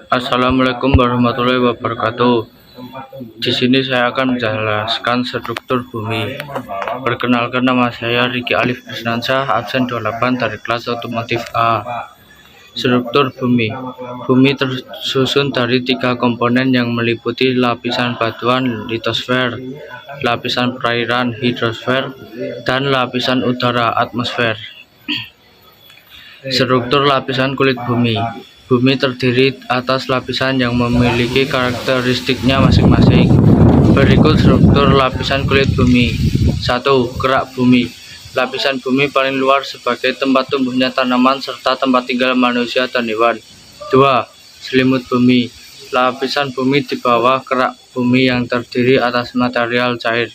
Assalamualaikum warahmatullahi wabarakatuh. Di sini saya akan menjelaskan struktur bumi. Perkenalkan, nama saya Riki Alif Krisnansyah, absen 28 dari kelas otomotif A. Struktur bumi. Bumi tersusun dari 3 komponen yang meliputi lapisan batuan litosfer, lapisan perairan hidrosfer, dan lapisan udara atmosfer. Struktur lapisan kulit bumi. Bumi terdiri atas lapisan yang memiliki karakteristiknya masing-masing. Berikut struktur lapisan kulit bumi. 1. Kerak bumi. Lapisan bumi paling luar sebagai tempat tumbuhnya tanaman serta tempat tinggal manusia dan hewan. 2. Selimut bumi. Lapisan bumi di bawah kerak bumi yang terdiri atas material cair.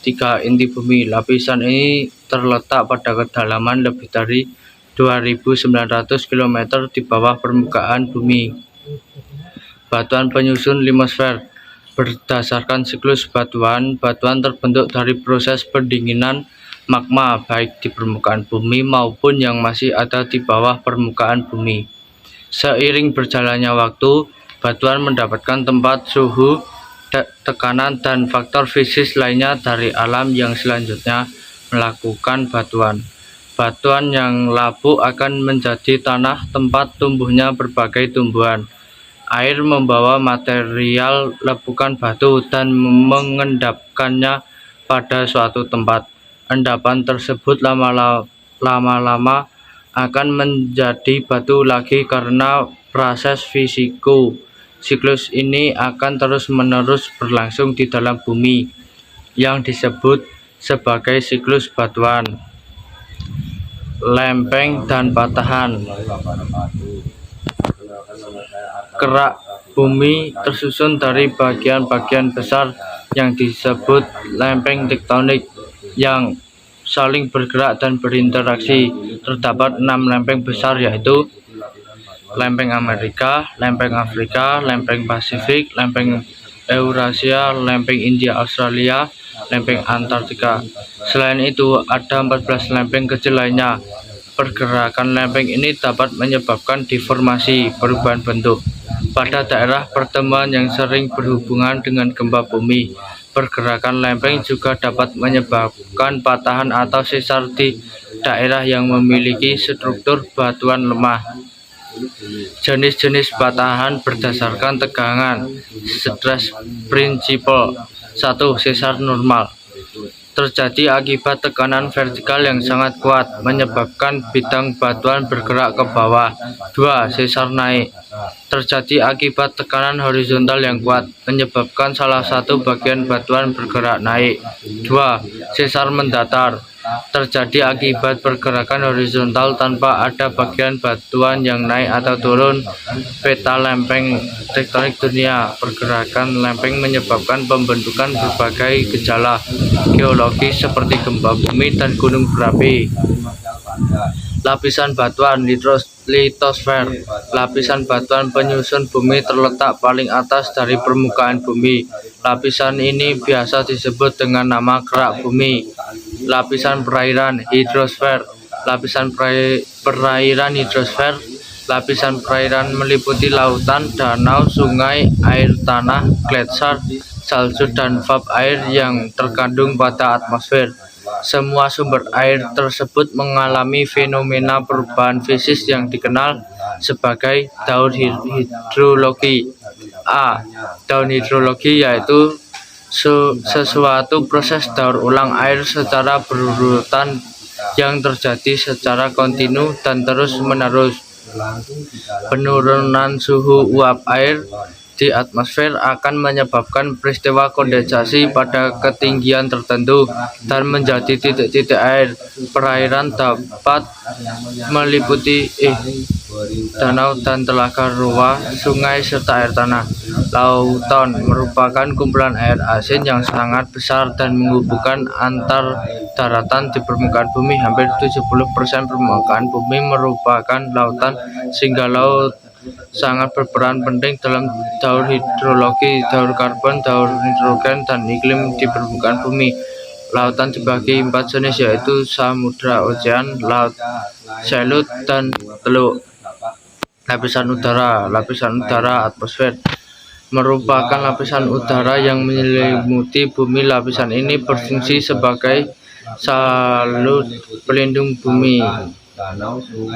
3. Inti bumi. Lapisan ini terletak pada kedalaman lebih dari 2.900 km di bawah permukaan bumi. Batuan penyusun limosfer. Berdasarkan siklus batuan terbentuk dari proses pendinginan magma baik di permukaan bumi maupun yang masih ada di bawah permukaan bumi. Seiring berjalannya waktu, batuan mendapatkan tempat, suhu, tekanan, dan faktor fisik lainnya dari alam yang selanjutnya melakukan batuan. Batuan yang lapuk akan menjadi tanah tempat tumbuhnya berbagai tumbuhan. Air membawa material lepukan batu dan mengendapkannya pada suatu tempat. Endapan tersebut lama-lama akan menjadi batu lagi karena proses fisiko. Siklus ini akan terus-menerus berlangsung di dalam bumi, yang disebut sebagai siklus batuan. Lempeng dan patahan. Kerak bumi tersusun dari bagian-bagian besar yang disebut lempeng tektonik yang saling bergerak dan berinteraksi. Terdapat 6 lempeng besar, yaitu lempeng Amerika, lempeng Afrika, lempeng Pasifik, lempeng Eurasia, lempeng India Australia, lempeng Antartika. Selain itu, ada 14 lempeng kecil lainnya. Pergerakan lempeng ini dapat menyebabkan deformasi, perubahan bentuk pada daerah pertemuan yang sering berhubungan dengan gempa bumi. Pergerakan lempeng juga dapat menyebabkan patahan atau sesar di daerah yang memiliki struktur batuan lemah. Jenis-jenis patahan berdasarkan tegangan. Stress principle. 1. Sesar normal. Terjadi akibat tekanan vertikal yang sangat kuat, menyebabkan bidang batuan bergerak ke bawah. 2. Sesar naik. Terjadi akibat tekanan horizontal yang kuat, menyebabkan salah satu bagian batuan bergerak naik. 2. Sesar mendatar. Terjadi akibat pergerakan horizontal tanpa ada bagian batuan yang naik atau turun. Peta lempeng tektonik dunia. Pergerakan lempeng menyebabkan pembentukan berbagai gejala geologis seperti gempa bumi dan gunung berapi. Lapisan batuan litosfer. Lapisan batuan penyusun bumi terletak paling atas dari permukaan bumi. Lapisan ini biasa disebut dengan nama kerak bumi. Lapisan perairan hidrosfer. Lapisan perairan hidrosfer. Lapisan perairan meliputi lautan, danau, sungai, air tanah, gletser, salju, dan vap air yang terkandung pada atmosfer. Semua sumber air tersebut mengalami fenomena perubahan fisik yang dikenal sebagai daun hidrologi. A. Daun hidrologi yaitu sesuatu proses daur ulang air secara berurutan yang terjadi secara kontinu dan terus-menerus. Penurunan suhu uap air di atmosfer akan menyebabkan peristiwa kondensasi pada ketinggian tertentu dan menjadi titik-titik air. Perairan dapat meliputi danau dan telaga rawa, sungai, serta air tanah. Lautan merupakan kumpulan air asin yang sangat besar dan menghubungkan antar daratan di permukaan bumi. Hampir 70% permukaan bumi merupakan lautan, sehingga laut sangat berperan penting dalam daur hidrologi, daur karbon, daur nitrogen, dan iklim di permukaan bumi. Lautan dibagi 4 jenis, yaitu samudra, ocean, laut, selut, dan teluk. Lapisan udara atmosfer merupakan lapisan udara yang menyelimuti bumi. Lapisan ini berfungsi sebagai salut pelindung bumi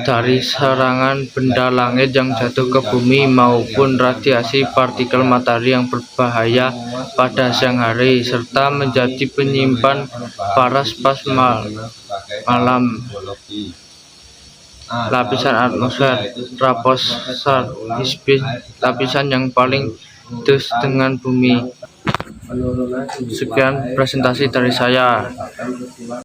dari serangan benda langit yang jatuh ke bumi maupun radiasi partikel matahari yang berbahaya pada siang hari, serta menjadi penyimpan paras pas malam. Lapisan atmosfer troposfer, lapisan yang paling dekat dengan bumi. Sekian presentasi dari saya.